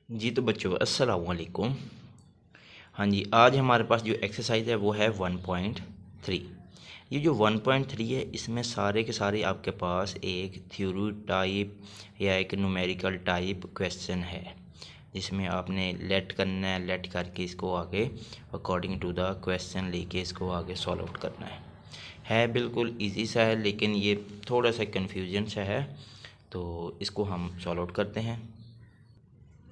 जी तो बच्चों अस्सलाम वालेकुम। हाँ जी, आज हमारे पास जो एक्सरसाइज है वो है 1.3। ये जो 1.3 है इसमें सारे के सारे आपके पास एक थ्योरी टाइप या एक न्यूमेरिकल टाइप क्वेश्चन है, जिसमें आपने लेट करना है। लेट करके इसको आगे अकॉर्डिंग टू द क्वेश्चन लेके इसको आगे सॉल्व आउट करना है बिल्कुल इजी सा है, लेकिन ये थोड़ा सा कन्फ्यूजन सा है, तो इसको हम सॉल्व आउट करते हैं।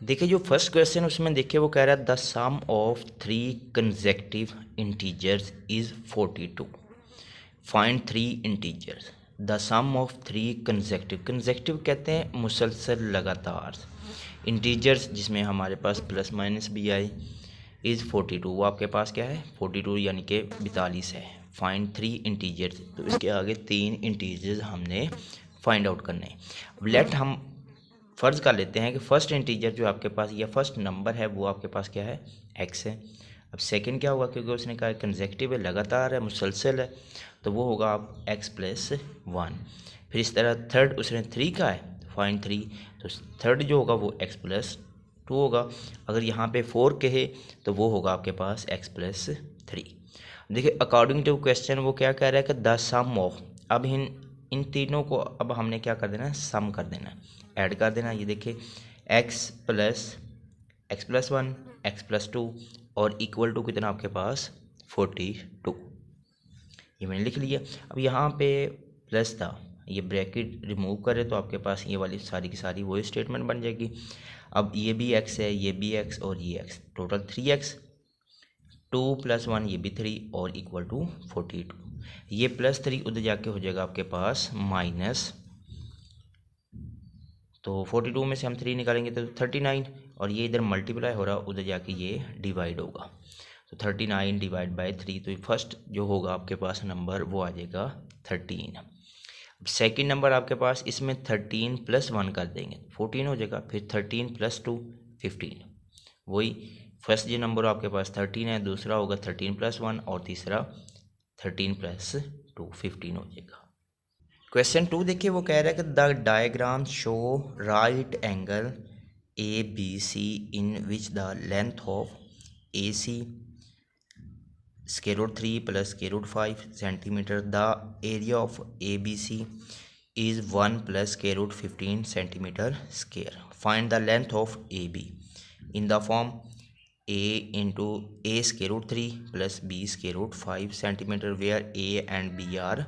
देखिए जो फर्स्ट क्वेश्चन उसमें देखिए वो कह रहा है the sum of 3 consecutive integers is 42। Find 3 integers. The sum of 3 consecutive कहते हैं मुसलसल लगातार इंटीजर्स, जिसमें हमारे पास प्लस माइनस भी आए, इज़ 42। वो आपके पास क्या है 42 यानी कि 42 है। फाइंड 3 इंटीजर्स, तो इसके आगे 3 इंटीजर्स हमने फाइंड आउट करने हैं। अब लेट हम फ़र्ज़ कर लेते हैं कि फ़र्स्ट इंटीजर जो आपके पास या फर्स्ट नंबर है वो आपके पास क्या है एक्स है। अब सेकंड क्या होगा, क्योंकि उसने कहा कंसेक्यूटिव है, लगातार है, मुसलसल है, तो वो होगा आप एक्स प्लस 1। फिर इस तरह थर्ड उसने 3 का है, फाइंड 3, तो थर्ड जो होगा वो एक्स प्लस 2 होगा। अगर यहाँ पे 4 कहे तो वो होगा आपके पास एक्स प्लस 3। देखिए अकॉर्डिंग टू क्वेश्चन वो क्या कह रहा है कि द सम ऑफ, अब इन तीनों को अब हमने क्या कर देना है, सम कर देना है, ऐड कर देना। ये देखिए एक्स प्लस 1, एक्स प्लस 2 और इक्वल टू कितना आपके पास 42। ये मैंने लिख लिया। अब यहाँ पे प्लस था, ये ब्रैकेट रिमूव करें तो आपके पास ये वाली सारी की सारी वही स्टेटमेंट बन जाएगी। अब ये भी एक्स है, ये भी एक्स और ये एक्स, टोटल 3x, 2 + 1 ये भी 3 और इक्वल टू 42। ये +3 उधर जाके हो जाएगा आपके पास माइनस, तो 42 में से हम 3 निकालेंगे तो 39, और ये इधर मल्टीप्लाई हो रहा उधर जाके ये डिवाइड होगा, तो 39 डिवाइड बाय 3, तो फर्स्ट जो होगा आपके पास नंबर वो आ जाएगा 13। अब सेकेंड नंबर आपके पास इसमें 13 + 1 कर देंगे 14 हो जाएगा, फिर 13 + 2 15। वही फर्स्ट जो नंबर आपके पास 13 है, दूसरा होगा 13 + 1 और तीसरा 13 + 2 15 हो जाएगा। क्वेश्चन 2 देखिए वो कह रहा है कि the diagram show right angle A B C in which the length of A C √3 + √5 centimetre, the area of A B C is 1 + √15 centimetre square. Find the length of A B in the form a into a √3 + b √5 centimetre where a and b are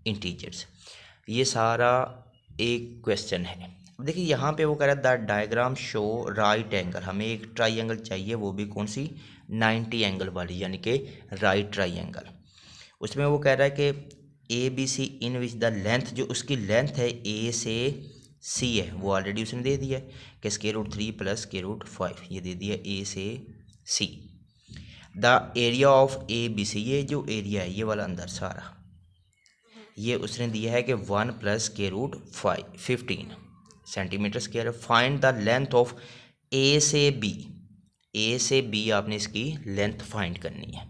integers. ये सारा एक question है। अब देखिए यहाँ पे वो कह रहा है the diagram show right angle, हमें एक ट्राइंगल चाहिए, वो भी कौन सी 90 एंगल वाली, यानी कि राइट ट्राइंगल। उसमें वो कह रहा है कि A B C in which the length, जो उसकी लेंथ है ए से सी है, वो ऑलरेडी उसने दे दिया है कि √3 + √5, ये दे दिया ए से C. The area of A B C, ये जो एरिया है ये वाला अंदर सारा, ये उसने दिया है कि 1 + √15 centimetre square. Find the length of A से बी, ए से बी आपने इसकी लेंथ फाइंड करनी है।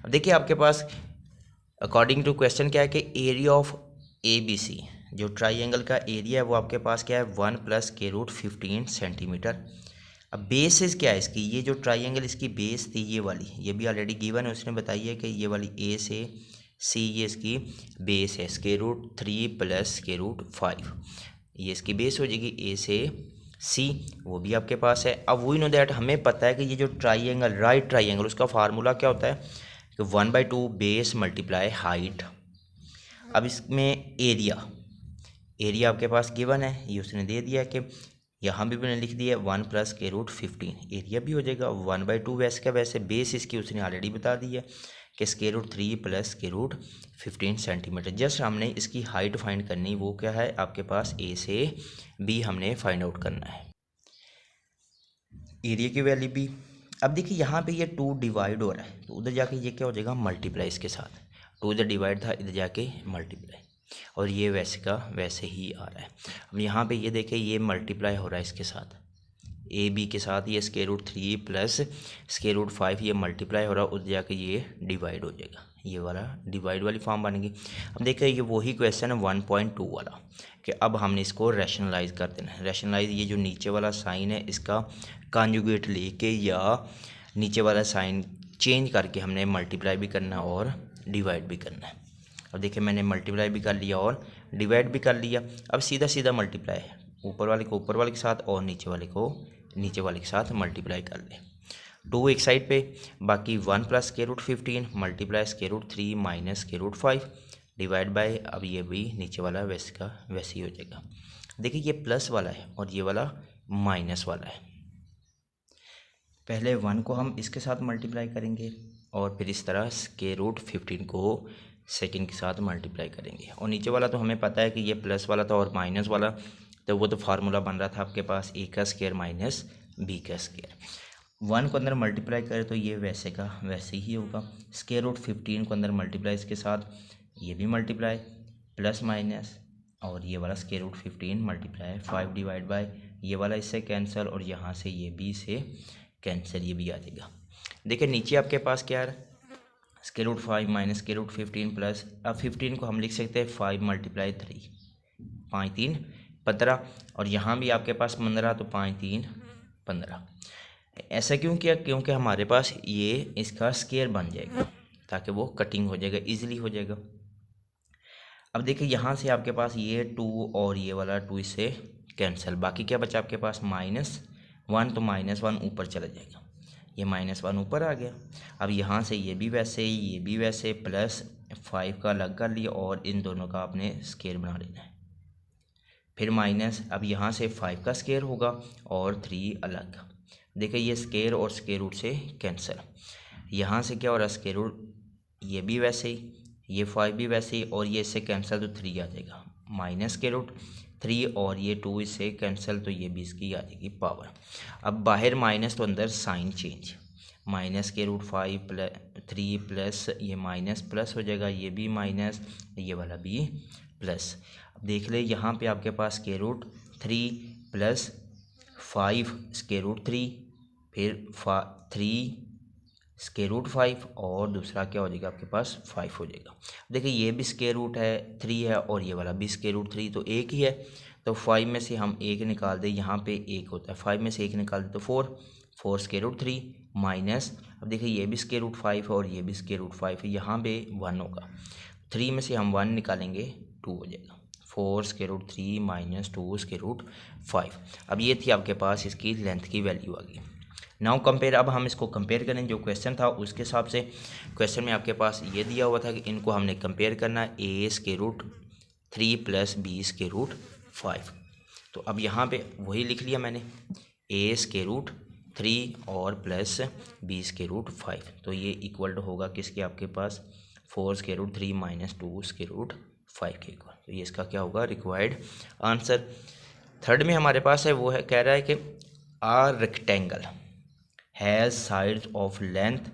अब देखिए आपके पास अकॉर्डिंग टू क्वेश्चन क्या है कि area of A B C, जो ट्राइंगल का एरिया है वो आपके पास क्या है 1 + √15 सेंटीमीटर। अब बेसिस क्या है इसकी, ये जो ट्राइंगल इसकी बेस थी ये वाली, ये भी ऑलरेडी गिवन है, उसने बताई है कि ये वाली ए से सी ये इसकी बेस है √3 + √5, ये इसकी बेस हो जाएगी ए से सी, वो भी आपके पास है। अब वी नो दैट, हमें पता है कि ये जो ट्राइंगल राइट ट्राइंगल उसका फार्मूला क्या होता है कि 1/2 बेस मल्टीप्लाई हाइट। अब इसमें एरिया आपके पास गिवन है, ये उसने दे दिया कि यहाँ भी मैंने लिख दिया 1 + √15, एरिया भी हो जाएगा 1/2, वैसे का वैसे बेस इसकी उसने ऑलरेडी बता दी है कि √3 + √15 सेंटीमीटर। जस्ट हमने इसकी हाइट फाइंड करनी, वो क्या है आपके पास ए से बी हमने फाइंड आउट करना है, एरिया की वैल्यू भी। अब देखिए यहाँ पे ये 2 डिवाइड हो रहा है, तो उधर जाके ये क्या हो जाएगा मल्टीप्लाई इसके साथ, 2 इधर डिवाइड था, इधर जाके मल्टीप्लाई, और ये वैसे का वैसे ही आ रहा है। अब यहाँ पे ये देखें ये मल्टीप्लाई हो रहा है इसके साथ, ए बी के साथ, ये √3 + √5 ये मल्टीप्लाई हो रहा है, उधर जाके ये डिवाइड हो जाएगा, ये वाला डिवाइड वाली फॉर्म बन गई। अब देखिए ये वही क्वेश्चन है 1.2 वाला कि अब हमने इसको रैशनलाइज कर देना है। रैशनलाइज ये जो नीचे वाला साइन है इसका कॉन्जुगेट लेके या नीचे वाला साइन चेंज करके हमने मल्टीप्लाई भी करना और डिवाइड भी करना है। अब देखिए मैंने मल्टीप्लाई भी कर लिया और डिवाइड भी कर लिया। अब सीधा सीधा मल्टीप्लाई है, ऊपर वाले को ऊपर वाले के साथ और नीचे वाले को नीचे वाले के साथ मल्टीप्लाई कर ले। 2 एक साइड पे, बाकी 1 plus square root 15 multiply square root 3 minus square root 5 divide by, अब ये भी नीचे वाला वैसे का वैसे ही हो जाएगा। देखिए ये प्लस वाला है और ये वाला माइनस वाला है। पहले 1 को हम इसके साथ मल्टीप्लाई करेंगे और फिर इस तरह स्क्वायर रूट 15 को सेकंड के साथ मल्टीप्लाई करेंगे। और नीचे वाला तो हमें पता है कि ये प्लस वाला था और माइनस वाला, तो वो तो फार्मूला बन रहा था आपके पास ए का स्क्वायर माइनस बी का स्क्वायर। 1 को अंदर मल्टीप्लाई करें तो ये वैसे का वैसे ही होगा। स्क्वायर रूट 15 को अंदर मल्टीप्लाई इसके साथ, ये भी मल्टीप्लाई प्लस माइनस, और ये वाला square root 15 multiply 5 divide by, ये वाला इससे कैंसिल और यहाँ से ये भी से कैंसिल, ये भी आ जाएगा। देखिए नीचे आपके पास क्या है, square root 5 minus square root 15 plus, अब 15 को हम लिख सकते हैं 5 मल्टीप्लाई 3, 5 3 15, और यहाँ भी आपके पास 15, तो 5 3 15। ऐसा क्यों किया, क्योंकि हमारे पास ये इसका स्क्वायर बन जाएगा ताकि वो कटिंग हो जाएगा, इजीली हो जाएगा। अब देखिए यहाँ से आपके पास ये 2 और ये वाला 2 इससे कैंसिल, बाकी क्या बचा आपके पास -1, तो -1 ऊपर चला जाएगा, ये -1 ऊपर आ गया। अब यहाँ से ये भी वैसे ये भी वैसे, प्लस 5 का अलग कर लिया और इन दोनों का आपने स्क्वायर बना लेना है। फिर माइनस, अब यहाँ से 5 का स्क्वायर होगा और 3 अलग। देखिए ये स्क्वायर और स्क्वायर रूट से कैंसिल, यहाँ से क्या हो रहा है स्क्वायर रूट, ये भी वैसे ही, ये 5 भी वैसे ही, और ये इससे कैंसिल तो 3 आ जाएगा, माइनस स्क्वायर रूट 3 और ये 2 इससे कैंसिल, तो ये भी इसकी आ जाएगी पावर। अब बाहर माइनस तो अंदर sign change, minus square root 5 plus 3 plus ये माइनस प्लस हो जाएगा, ये भी माइनस, ये वाला भी प्लस। अब देख ले यहाँ पे आपके पास square root 3 plus 5 square root 3, फिर 3 स्क्वायर रूट 5 और दूसरा क्या हो जाएगा आपके पास 5 हो जाएगा। देखिए ये भी स्क्वायर रूट है 3 है और ये वाला भी स्क्वायर रूट 3, तो एक ही है, तो 5 में से हम एक निकाल दें, यहाँ पे एक होता है, 5 में से एक निकाल दें तो 4 स्क्वायर रूट 3 माइनस, अब देखिए ये भी स्क्वायर रूट 5 है और ये भी स्क्वायर रूट 5 है, यहाँ पे 1 होगा, 3 में से हम 1 निकालेंगे 2 हो जाएगा, 4 square root 3 minus 2 square root 5। अब ये थी आपके पास इसकी लेंथ की वैल्यू आ गई। नाउ कंपेयर, अब हम इसको कंपेयर करें जो क्वेश्चन था उसके हिसाब से। क्वेश्चन में आपके पास ये दिया हुआ था कि इनको हमने कंपेयर करना है, A square root 3 plus B square root 5। तो अब यहाँ पे वही लिख लिया मैंने, ए स्क्वायर रूट 3 और प्लस बी स्क्वायर रूट 5, तो ये इक्वल होगा किसके आपके पास 4 square root 3 minus 2 square root 5 के इक्वल। तो ये इसका क्या होगा रिक्वायर्ड आंसर। थर्ड में हमारे पास है वो है, कह रहा है कि a rectangle has sides of length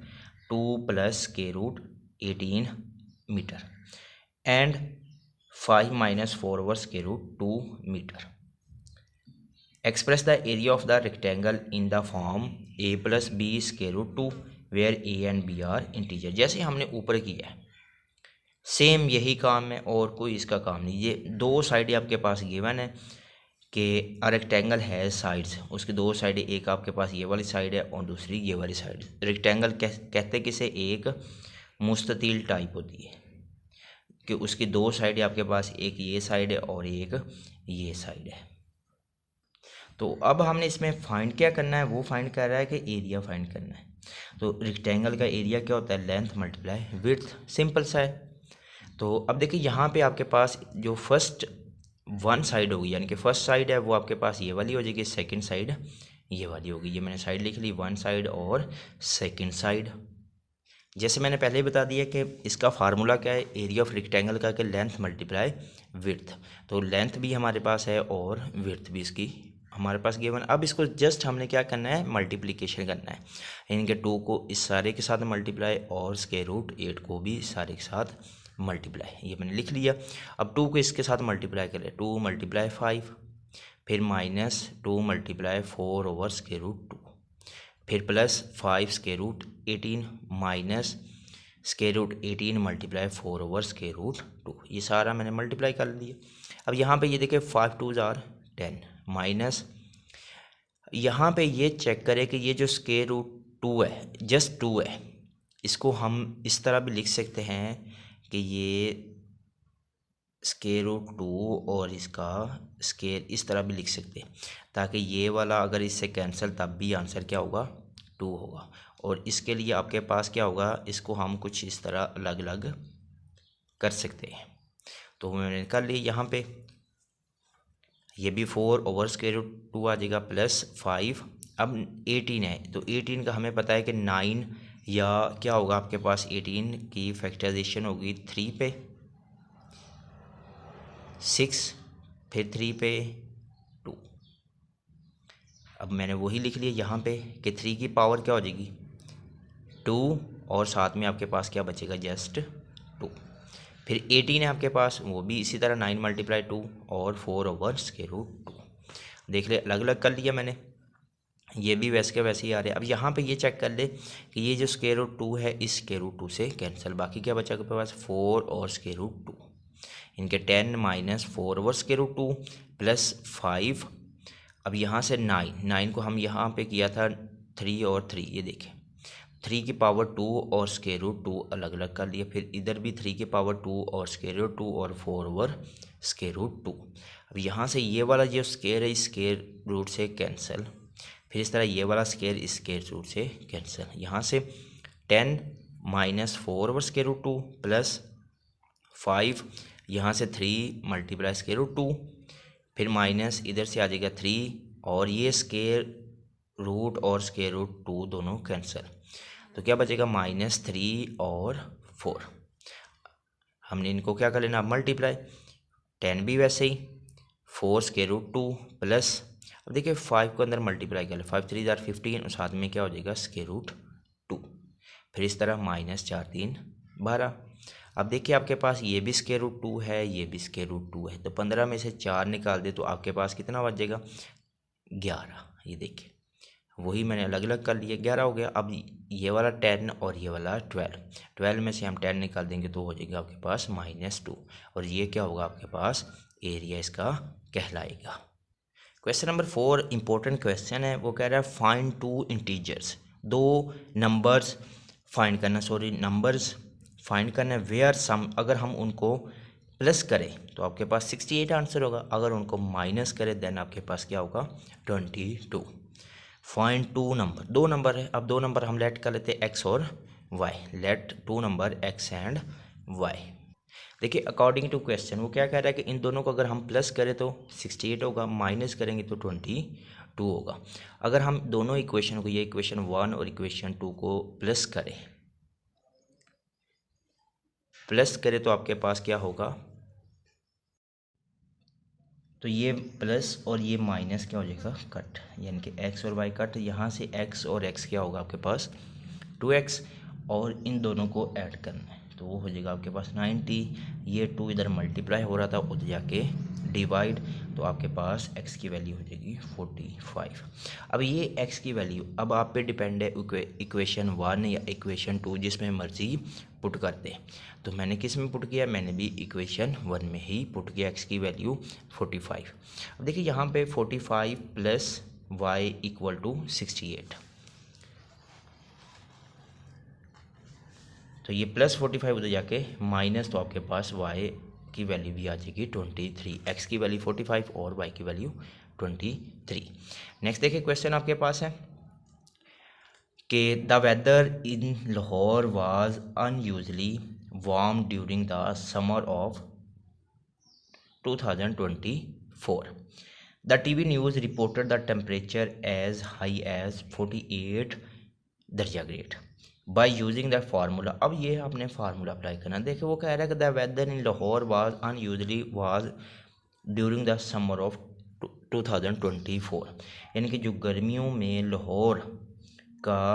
2 plus square root 18 metre and 5 minus 4 over square root 2 metre. Express the area of the rectangle in the form a plus B square root 2 where a and b are integer. जैसे हमने ऊपर किया है same यही काम है और कोई इसका काम नहीं। ये दो साइडें आपके पास गिवन है कि अ रेक्टेंगल है साइड्स, उसकी दो साइडें, एक आपके पास ये वाली साइड है और दूसरी ये वाली साइड। रेक्टेंगल कहते किसे, एक मुस्ततील टाइप होती है कि उसकी दो साइडें आपके पास, एक ये साइड है और एक ये साइड है। तो अब हमने इसमें फाइंड क्या करना है, वो फाइंड कर रहा है कि एरिया फाइंड करना है। तो रेक्टेंगल का एरिया क्या होता है, लेंथ मल्टीप्लाई विड्थ, सिंपल सा है। तो अब देखिए यहाँ पे आपके पास जो फर्स्ट 1 साइड होगी, यानी कि फर्स्ट साइड है वो आपके पास ये वाली हो जाएगी, सेकंड साइड ये वाली होगी। ये मैंने साइड लिख ली, 1 साइड और सेकंड साइड। जैसे मैंने पहले ही बता दिया कि इसका फार्मूला क्या है, एरिया ऑफ रेक्टेंगल का कि लेंथ मल्टीप्लाई विड्थ। तो लेंथ भी हमारे पास है और विड्थ भी इसकी हमारे पास गिवन। अब इसको जस्ट हमने क्या करना है, मल्टीप्लिकेशन करना है, इनके 2 को इस सारे के साथ मल्टीप्लाई और स्क्वायर रूट 8 को भी सारे के साथ मल्टीप्लाई, ये मैंने लिख लिया। अब 2 को इसके साथ मल्टीप्लाई करें, 2 मल्टीप्लाई 5, फिर minus 2 multiply 4 over square root 2, फिर plus 5 square root 18 minus square root 18 multiply 4/√2। ये सारा मैंने मल्टीप्लाई कर दिया। अब यहाँ पे ये देखिए 5 2 जार 10 माइनस, यहाँ पे ये चेक करें कि ये जो स्केयर रूट 2 है, जस्ट 2 है, इसको हम इस तरह भी लिख सकते हैं कि ये स्केयर रूट 2 और इसका स्केयर इस तरह भी लिख सकते हैं, ताकि ये वाला अगर इससे कैंसिल तब भी आंसर क्या होगा 2 होगा। और इसके लिए आपके पास क्या होगा, इसको हम कुछ इस तरह अलग अलग कर सकते हैं। तो मैंने कर लिया, यहाँ पे ये भी 4/√2 आ जाएगा प्लस 5। अब 18 है तो 18 का हमें पता है कि 9 या क्या होगा आपके पास 18 की फैक्टराइजेशन होगी 3 पे 6 फिर 3 पे 2। अब मैंने वही लिख लिया यहाँ पे कि 3 की पावर क्या हो जाएगी 2 और साथ में आपके पास क्या बचेगा जस्ट 2। फिर 18 है आपके पास, वो भी इसी तरह 9 मल्टीप्लाई 2 और 4/√2। देख ले अलग अलग कर लिया मैंने, ये भी वैसे के वैसे ही आ रहे हैं। अब यहाँ पे ये चेक कर ले कि ये जो स्केयर रूट 2 है इस स्केयर रूट 2 से कैंसिल, बाकी क्या बचा आपके पास 4 और स्केयर रूट 2, इनके 10 माइनस 4/√2 प्लस 5। अब यहाँ से 9 को हम यहाँ पे किया था 3 और 3, ये देखें 3 की पावर 2 और स्केयर रूट 2 अलग अलग कर लिया। फिर इधर भी 3 की पावर 2 और स्केयर रूट 2 और 4/√2। अब यहाँ से ये वाला जो स्केयर है इस स्केयर रूट से कैंसिल, फिर इस तरह ये वाला स्केयर इस स्केयर रूट से कैंसिल। यहाँ से 10 माइनस 4/√2 प्लस 5, यहाँ से 3 मल्टीप्लाई स्केयर रूट 2, फिर माइनस इधर से आ जाएगा 3 और ये स्केयर रूट और स्केयर रूट 2 दोनों कैंसिल, तो क्या बचेगा -3 और 4। हमने इनको क्या कर लेना मल्टीप्लाई, 10 भी वैसे ही 4 स्केयर रूट 2 प्लस, अब देखिए 5 को अंदर मल्टीप्लाई कर ले, 5 3 जार 15 और साथ में क्या हो जाएगा स्केयर रूट 2, फिर इस तरह -4 3 12। अब देखिए आपके पास ये भी स्केयर रूट 2 है, ये भी स्केयर रूट 2 है, तो 15 में से 4 निकाल दे तो आपके पास कितना बच जाएगा 11। ये देखिए वही मैंने अलग अलग कर लिया, 11 हो गया। अब ये वाला 10 और ये वाला 12 में से हम 10 निकाल देंगे तो हो जाएगा आपके पास -2 और ये क्या होगा आपके पास एरिया इसका कहलाएगा। क्वेश्चन नंबर 4 इंपॉर्टेंट क्वेश्चन है, वो कह रहा है फाइंड 2 इंटीजर्स, 2 नंबर्स फाइंड करना, नंबर्स फाइंड करना है वेयर सम, अगर हम उनको प्लस करें तो आपके पास 68 आंसर होगा, अगर उनको माइनस करें देन आपके पास क्या होगा 22। फाइंड 2 नंबर, 2 नंबर है, अब 2 नंबर हम लेट कर लेते हैं x और y, let 2 number x and y। देखिए अकॉर्डिंग टू क्वेश्चन वो क्या कह रहा है कि इन दोनों को अगर हम प्लस करें तो 68 होगा, माइनस करेंगे तो 22 होगा। अगर हम दोनों इक्वेशन को, ये इक्वेशन 1 और इक्वेशन 2 को प्लस करें तो आपके पास क्या होगा, तो ये प्लस और ये माइनस क्या हो जाएगा कट, यानी कि x और y कट, यहाँ से x और x क्या होगा आपके पास 2x और इन दोनों को ऐड करना है तो वो हो जाएगा आपके पास 90। ये 2 इधर मल्टीप्लाई हो रहा था उधर जाके डिवाइड, तो आपके पास x की वैल्यू हो जाएगी 45। अब ये x की वैल्यू अब आप पे डिपेंड है, इक्वेशन 1 या इक्वेशन 2 जिसमें मर्जी पुट करते हैं। तो मैंने किस में पुट किया, मैंने भी इक्वेशन 1 में ही पुट किया x की वैल्यू 45। अब देखिए यहाँ पे 45 प्लस y इक्वल टू 68, तो ये प्लस 45 उधर जाके माइनस, तो आपके पास y की वैल्यू भी आ जाएगी 23, x की वैल्यू 45 और y की वैल्यू 23। नेक्स्ट देखिए क्वेश्चन आपके पास है कि the weather in Lahore was unusually warm during the summer of 2024। The TV news reported the temperature as high as 48 दर्जा grade by using the formula. अब ये आपने फार्मूला अप्लाई करना। देखिए वो कह रहा है कि the weather in Lahore was unusually was during the summer of 2024, यानी कि जो गर्मियों में लाहौर का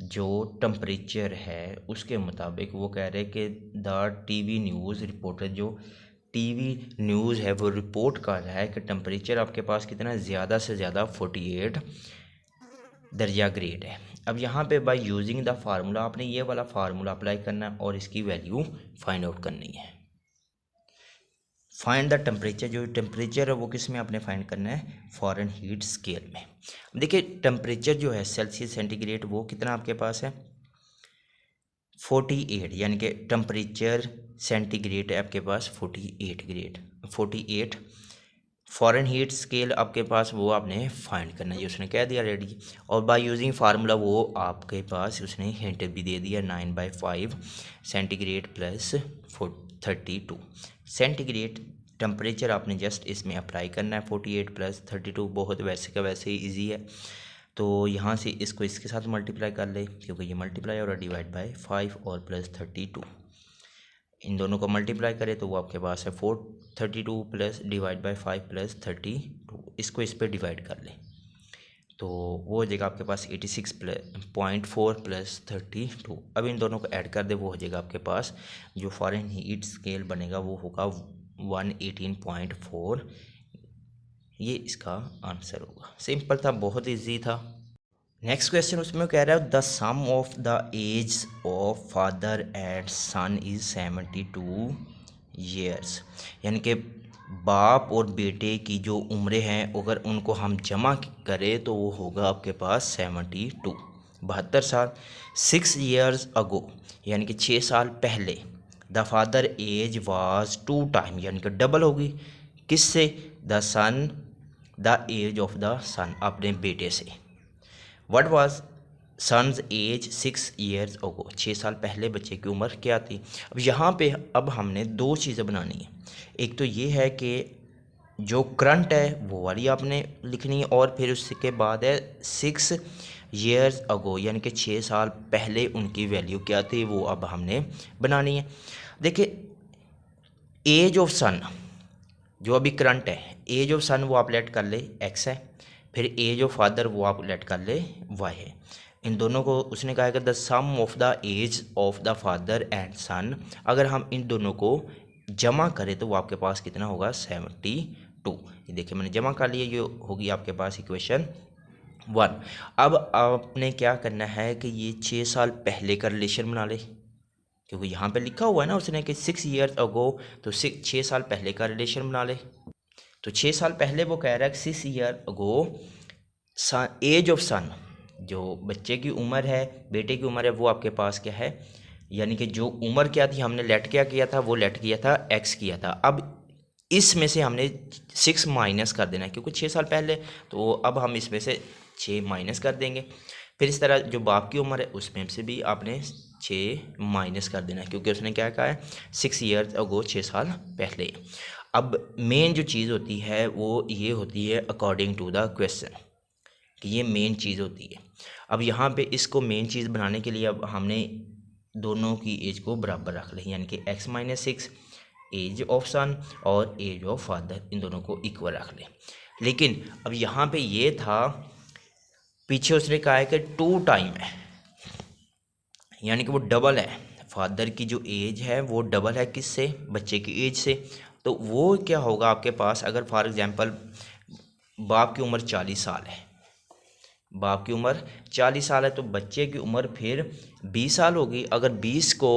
जो टेम्परेचर है उसके मुताबिक वो कह रहे हैं कि द टीवी न्यूज़ रिपोर्टेड, जो टीवी न्यूज़ है वो रिपोर्ट कर रहा है कि टेम्परेचर आपके पास कितना ज़्यादा से ज़्यादा 48 दर्जा ग्रेड है। अब यहाँ पे बाय यूजिंग द फार्मूला आपने ये वाला फार्मूला अप्लाई करना है और इसकी वैल्यू फाइंड आउट करनी है। फाइंड द टेम्परेचर, जो टेम्परेचर है वो किस में आपने फाइंड करना है, फ़ारेनहीट स्केल में। देखिए टेम्परेचर जो है सेल्सियस सेंटीग्रेड वो कितना आपके पास है 48, यानी कि टेम्परेचर सेंटीग्रेड है आपके पास 48 फ़ारेनहीट स्केल आपके पास वो आपने फाइंड करना है, जो उसने कह दिया रेडी। और बाय यूजिंग फार्मूला वो आपके पास उसने हिंट भी दे दिया 9/5 सेंटीग्रेड प्लस 32 सेंटीग्रेड। टेम्परेचर आपने जस्ट इसमें अप्लाई करना है 48 प्लस 32, बहुत वैसे का वैसे ही ईजी है। तो यहाँ से इसको इसके साथ मल्टीप्लाई कर ले क्योंकि ये मल्टीप्लाई और डिवाइड बाय 5 और प्लस 32, इन दोनों को मल्टीप्लाई करें तो वो आपके पास है 432 प्लस डिवाइड बाय 5 प्लस 32, इसको इस पर डिवाइड कर ले तो वो हो जाएगा आपके पास 86.4 प्लस 32। अब इन दोनों को ऐड कर दे, वो हो जाएगा आपके पास जो फ़ारेनहीट स्केल बनेगा वो होगा 118.4। ये इसका आंसर होगा। सिंपल था, बहुत इजी था। नेक्स्ट क्वेश्चन उसमें कह रहा है the sum of the age of father and son is 72 years, यानी कि बाप और बेटे की जो उम्रें हैं अगर उनको हम जमा करें तो वो होगा आपके पास 72 साल। 6 ईयर्स अगो, यानी कि 6 साल पहले the father age was 2 time, यानी कि डबल होगी किससे, the son the age of the son, अपने बेटे से। What was son's age 6 years ago, 6 साल पहले बच्चे की उम्र क्या थी। अब यहाँ पे अब हमने दो चीज़ें बनानी है, एक तो ये है कि जो करंट है वो वाली आपने लिखनी है और फिर उसके बाद है 6 ईयर्स अगो, यानी कि 6 साल पहले उनकी वैल्यू क्या थी वो अब हमने बनानी है। देखिए एज ऑफ सन जो अभी करंट है, एज ऑफ सन वो आप लेट कर ले x है, फिर एज ऑफ फादर वो आप लेट कर ले y है। इन दोनों को उसने कहा कि the sum of the age of the father and son, अगर हम इन दोनों को जमा करें तो वो आपके पास कितना होगा 72। ये देखिए मैंने जमा कर लिया, ये होगी आपके पास इक्वेशन 1। अब आपने क्या करना है कि ये 6 साल पहले का रिलेशन बना ले, क्योंकि यहाँ पे लिखा हुआ है ना उसने कि 6 ईयर्स अगो, तो 6 साल पहले का रिलेशन बना ले। तो 6 साल पहले वो कह रहा है 6 ईयर अगो एज ऑफ सन, जो बच्चे की उम्र है बेटे की उम्र है वो आपके पास क्या है, यानी कि जो उम्र क्या थी हमने लेट क्या किया था, वो लेट किया था x किया था। अब इसमें से हमने 6 माइनस कर देना है क्योंकि 6 साल पहले, तो अब हम इसमें से 6 माइनस कर देंगे। फिर इस तरह जो बाप की उम्र है उसमें से भी आपने 6 माइनस कर देना है क्योंकि उसने क्या कहा है 6 ईयर्स अगो, 6 साल पहले। अब मेन जो चीज़ होती है वो ये होती है अकॉर्डिंग टू द क्वेश्चन, कि ये मेन चीज़ होती है। अब यहाँ पे इसको मेन चीज़ बनाने के लिए अब हमने दोनों की एज को बराबर रख लें, यानी कि x-6 एज ऑफ सन और एज ऑफ फादर, इन दोनों को इक्वल रख लें। लेकिन अब यहाँ पे ये था पीछे उसने कहा है कि 2 टाइम है, यानी कि वो डबल है, फादर की जो एज है वो डबल है किससे, बच्चे की एज से। तो वो क्या होगा आपके पास, अगर फॉर एग्जांपल बाप की उम्र 40 साल है, बाप की उम्र 40 साल है तो बच्चे की उम्र फिर 20 साल होगी। अगर 20 को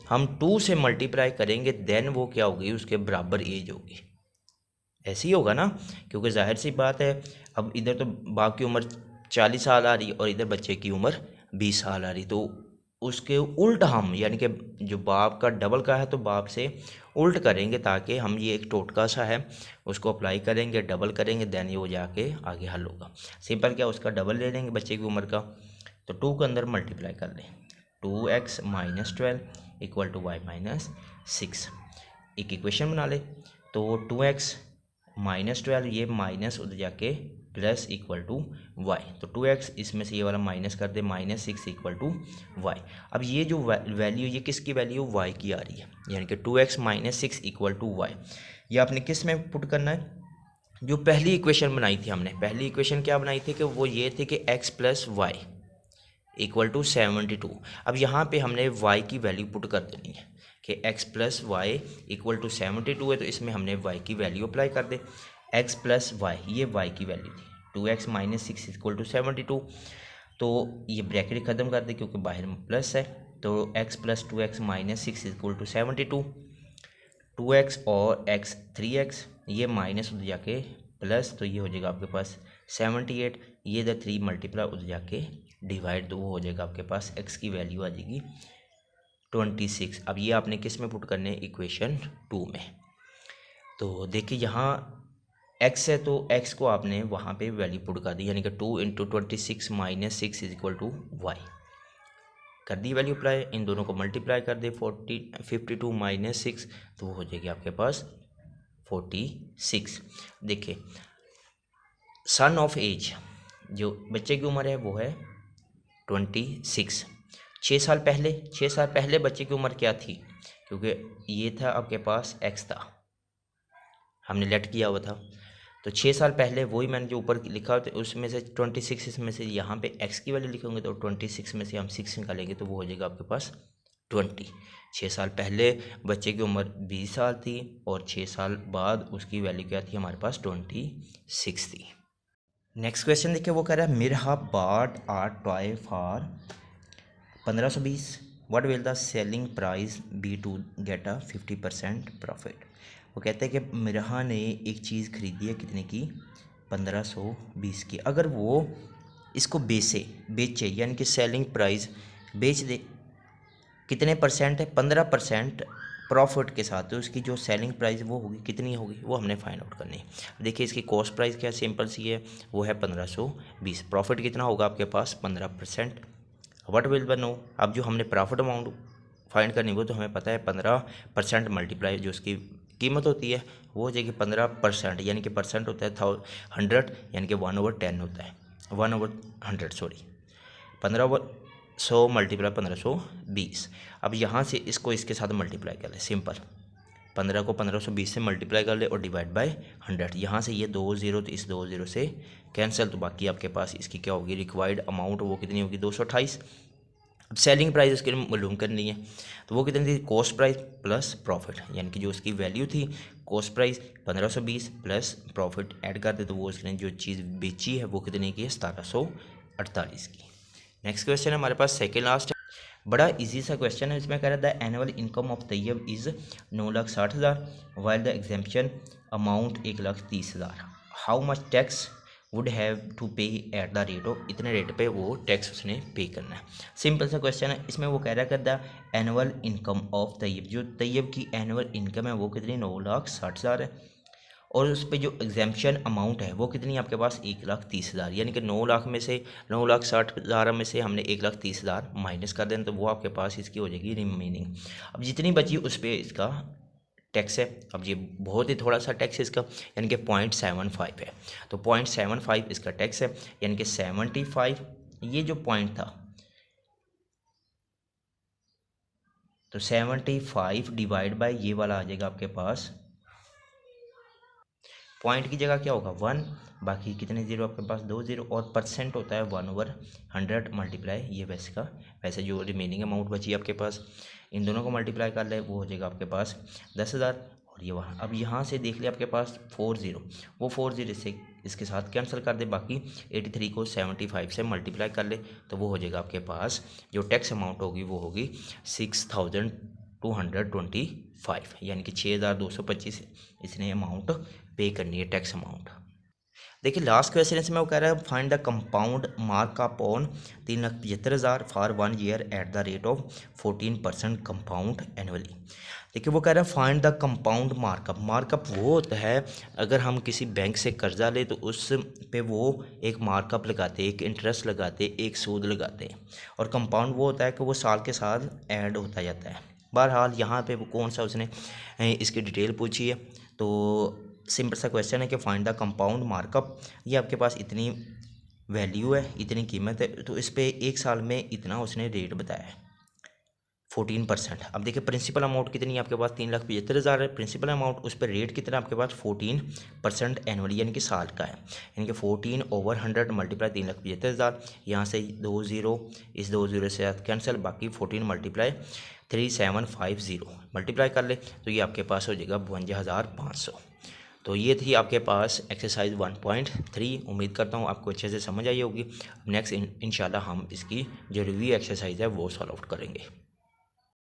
हम 2 से मल्टीप्लाई करेंगे देन वो क्या होगी, उसके बराबर एज होगी। ऐसे ही होगा ना, क्योंकि जाहिर सी बात है अब इधर तो बाप की उम्र 40 साल आ रही और इधर बच्चे की उम्र 20 साल आ रही, तो उसके उल्ट हम, यानी कि जो बाप का डबल का है तो बाप से उल्ट करेंगे, ताकि हम ये एक टोटका सा है उसको अप्लाई करेंगे, डबल करेंगे, देन ये हो जाके आगे हल होगा। सिंपल क्या, उसका डबल ले लेंगे बच्चे की उम्र का, तो 2 के अंदर मल्टीप्लाई कर लें, 2x - 12 इक्वल टू y - 6। एक इक्वेशन बना ले, तो 2x - 12 ये माइनस उधर जाके प्लस इक्वल टू वाई, तो 2x इसमें से ये वाला माइनस कर दे, -6 इक्वल टू वाई। अब ये जो वैल्यू ये किसकी वैल्यू y की आ रही है, यानी कि 2x - 6 इक्वल टू वाई। ये आपने किस में पुट करना है, जो पहली इक्वेशन बनाई थी हमने, पहली इक्वेशन क्या बनाई थी कि वो ये थी कि x + y इक्वल टू 72। अब यहाँ पे हमने y की वैल्यू पुट कर देनी है कि x + y इक्वल टू 72 है, तो इसमें हमने y की वैल्यू अप्लाई कर दे। x + y ये y की वैल्यू थी, 2x - 6 इक्वल टू 72। तो ये ब्रैकेट ख़त्म कर दे क्योंकि बाहर में प्लस है, तो x plus 2x minus 6 equal to 72, 2x और x 3x, ये माइनस उधर जाके प्लस, तो ये हो जाएगा आपके पास 78, ये इधर 3 मल्टीप्लाई उधर जाके डिवाइड, 2 हो जाएगा आपके पास, x की वैल्यू आ जाएगी 26। अब ये आपने किस में पुट करने, इक्वेशन 2 में। तो देखिए यहाँ x है तो x को आपने वहाँ पे वैल्यू पुट कर दी, यानी कि 2 into 26 minus 6 is equal to Y कर दी वैल्यू अप्लाई, इन दोनों को मल्टीप्लाई कर दे 52 माइनस 6, तो वो हो जाएगी आपके पास 46। देखिए सन ऑफ एज, जो बच्चे की उम्र है वो है 26। 6 साल पहले बच्चे की उम्र क्या थी, क्योंकि ये था आपके पास x था, हमने लेट किया हुआ था, तो 6 साल पहले वही मैंने जो ऊपर लिखा था उसमें से 26, इसमें से यहाँ पे x की वैल्यू लिखेंगे तो 26 में से हम 6 निकालेंगे तो वो हो जाएगा आपके पास 20। 6 साल पहले बच्चे की उम्र 20 साल थी और 6 साल बाद उसकी वैल्यू क्या थी, हमारे पास 26 थी। नेक्स्ट क्वेश्चन देखिए, वो कह रहा है Mirha bought a toy for 1520, what will the selling price be to get a 50% profit. वो कहते हैं कि मिरहा ने एक चीज़ खरीदी है कितने की, 1520 की, अगर वो इसको बेचे यानी कि सेलिंग प्राइस बेच दे, कितने परसेंट है, 15% प्रॉफिट के साथ, तो उसकी जो सेलिंग प्राइस वो होगी कितनी होगी, वो हमने फाइंड आउट करनी है। देखिए इसकी कॉस्ट प्राइस क्या सिंपल सी है, वो है 1520, प्रॉफिट कितना होगा आपके पास 15%। व्हाट विल द नो, अब जो हमने प्रॉफिट अमाउंट फाइंड करनी वो तो हमें पता है 15% मल्टीप्लाई जो उसकी कीमत होती है वो हो जाएगी 15%, यानी कि परसेंट होता है 100, यानी कि 1/10 होता है, 1/100 सॉरी, 1500 मल्टीप्लाई 1520। अब यहाँ से इसको इसके साथ मल्टीप्लाई कर ले, सिंपल 15 को 1520 से मल्टीप्लाई कर ले और डिवाइड बाय 100, यहाँ से ये 2 0 तो इस 2 0 से कैंसिल, तो बाकी आपके पास इसकी क्या होगी, रिक्वायर्ड अमाउंट वो कितनी होगी 228। अब सेलिंग प्राइस उसके लिए मालूम करनी है, तो वो कितनी थी, कॉस्ट प्राइस प्लस प्रॉफिट, यानी कि जो उसकी वैल्यू थी cost price 1520 plus profit add कर दे, तो वो उसने जो चीज़ बेची है वो कितने की है, 1748 की। नेक्स्ट क्वेश्चन है हमारे पास सेकेंड लास्ट, बड़ा इजी सा क्वेश्चन है, इसमें कह रहा था annual income of Tayyab is 9,60,000 while the exemption amount 1,30,000, how much tax would have to pay at the rate of, इतने रेट पे वो टैक्स उसने पे करना है। सिंपल सा क्वेश्चन है, इसमें वो कह रहा है the annual income of Tayyab, जो तैयब की एनुअल इनकम है वो कितनी 9,60,000 है, और उस पर जो एग्जाम्पशन अमाउंट है वो कितनी आपके पास 1,30,000, यानी कि 9 लाख में से 9,60,000 में से हमने 1,30,000 माइनस कर देना, तो वो आपके पास इसकी हो जाएगी रिमेनिंग। अब जितनी बची उस पर इसका टैक्स है, अब ये बहुत ही थोड़ा सा टैक्स है इसका, यानी कि 0.75 है, तो 0.75 इसका टैक्स है, यानी कि 75, ये जो पॉइंट था तो 75 डिवाइड बाय ये वाला आ जाएगा आपके पास, पॉइंट की जगह क्या होगा 1, बाकी कितने जीरो आपके पास 2 0, और परसेंट होता है 1/100 मल्टीप्लाई ये वैसे का वैसे, जो रिमेनिंग अमाउंट बची आपके पास इन दोनों को मल्टीप्लाई कर ले वो हो जाएगा आपके पास 10,000, और ये वहाँ। अब यहाँ से देख लिया आपके पास 4 0, वो 4 0 से इसके साथ कैंसिल कर दे, बाकी 83 को 75 से मल्टीप्लाई कर ले, तो वो हो जाएगा आपके पास जो टैक्स अमाउंट होगी वो होगी 6,225, यानी कि 6,225 इसने अमाउंट पे करनी है टैक्स अमाउंट। देखिए लास्ट क्वेश्चन इसमें वो कह रहा है find the compound markup on 3,75,000 for 1 year eight the rate of 14% compound annually. देखिए वो कह रहा है find the compound markup, markup वो होता है अगर हम किसी बैंक से कर्जा ले तो उस पे वो एक मार्कअप लगाते, एक इंटरेस्ट लगाते, एक सूद लगाते, और कंपाउंड वो होता है कि वो साल के साल ऐड होता जाता है। बहरहाल यहाँ पे वो कौन सा उसने इसकी डिटेल पूछी है, तो सिंपल सा क्वेश्चन है कि फाइंड द कंपाउंड मार्कअप, ये आपके पास इतनी वैल्यू है, इतनी कीमत है, तो इस पे एक साल में इतना उसने रेट बताया है 14%। अब देखिए प्रिंसिपल अमाउंट कितनी है आपके पास 3,75,000 है प्रिंसिपल अमाउंट, उस पर रेट कितना आपके पास 14% एनुअली, यानी कि साल का है, यानी कि 14/100 मल्टीप्लाई 3,75,000, यहाँ से 2 0 इस 2 0 से कैंसिल, बाकी 14 मल्टीप्लाई 3750 मल्टीप्लाई कर ले, तो ये आपके पास हो जाएगा 52,500। तो ये थी आपके पास एक्सरसाइज 1.3। उम्मीद करता हूँ आपको अच्छे से समझ आई होगी। नेक्स्ट इंशाल्लाह हम इसकी जो रिव्यू एक्सरसाइज है वो सॉल्व आउट करेंगे।